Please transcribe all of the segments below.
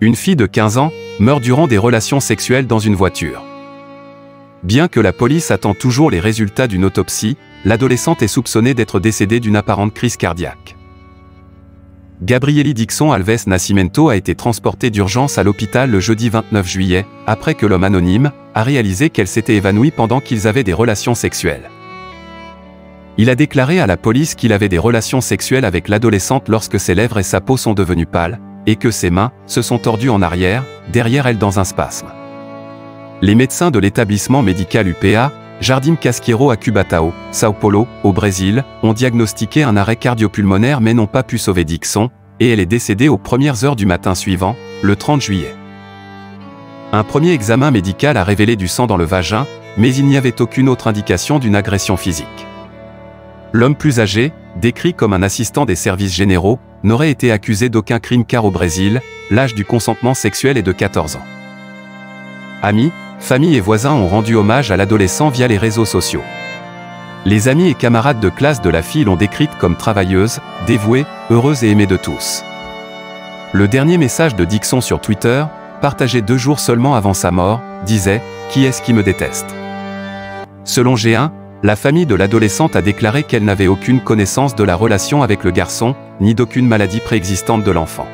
Une fille de 15 ans meurt durant des relations sexuelles dans une voiture. Bien que la police attend toujours les résultats d'une autopsie, l'adolescente est soupçonnée d'être décédée d'une apparente crise cardiaque. Gabriely Dixon Alves Nascimento a été transportée d'urgence à l'hôpital le jeudi 29 juillet, après que l'homme anonyme a réalisé qu'elle s'était évanouie pendant qu'ils avaient des relations sexuelles. Il a déclaré à la police qu'il avait des relations sexuelles avec l'adolescente lorsque ses lèvres et sa peau sont devenues pâles, et que ses mains se sont tordues en arrière, derrière elle dans un spasme. Les médecins de l'établissement médical UPA, Jardim Casqueiro à Cubatao, São Paulo, au Brésil, ont diagnostiqué un arrêt cardio-pulmonaire mais n'ont pas pu sauver Dixon, et elle est décédée aux premières heures du matin suivant, le 30 juillet. Un premier examen médical a révélé du sang dans le vagin, mais il n'y avait aucune autre indication d'une agression physique. L'homme plus âgé, décrit comme un assistant des services généraux, n'aurait été accusé d'aucun crime car au Brésil, l'âge du consentement sexuel est de 14 ans. Amis, famille et voisins ont rendu hommage à l'adolescent via les réseaux sociaux. Les amis et camarades de classe de la fille l'ont décrite comme travailleuse, dévouée, heureuse et aimée de tous. Le dernier message de Dixon sur Twitter, partagé 2 jours seulement avant sa mort, disait « Qui est-ce qui me déteste ?» Selon G1, la famille de l'adolescente a déclaré qu'elle n'avait aucune connaissance de la relation avec le garçon, ni d'aucune maladie préexistante de l'enfant.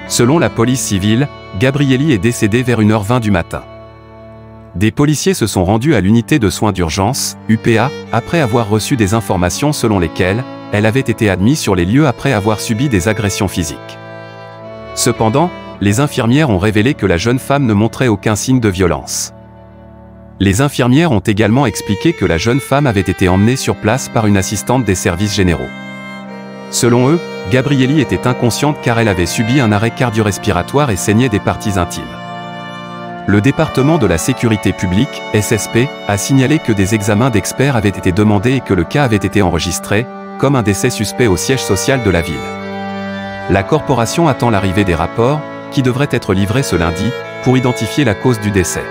Selon la police civile, Gabriely est décédée vers 1h20 du matin. Des policiers se sont rendus à l'unité de soins d'urgence, UPA, après avoir reçu des informations selon lesquelles elle avait été admise sur les lieux après avoir subi des agressions physiques. Cependant, les infirmières ont révélé que la jeune femme ne montrait aucun signe de violence. Les infirmières ont également expliqué que la jeune femme avait été emmenée sur place par une assistante des services généraux. Selon eux, Gabriely était inconsciente car elle avait subi un arrêt cardio-respiratoire et saignait des parties intimes. Le département de la sécurité publique, SSP, a signalé que des examens d'experts avaient été demandés et que le cas avait été enregistré, comme un décès suspect au siège social de la ville. La corporation attend l'arrivée des rapports, qui devraient être livrés ce lundi, pour identifier la cause du décès.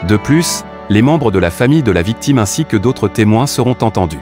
De plus, les membres de la famille de la victime ainsi que d'autres témoins seront entendus.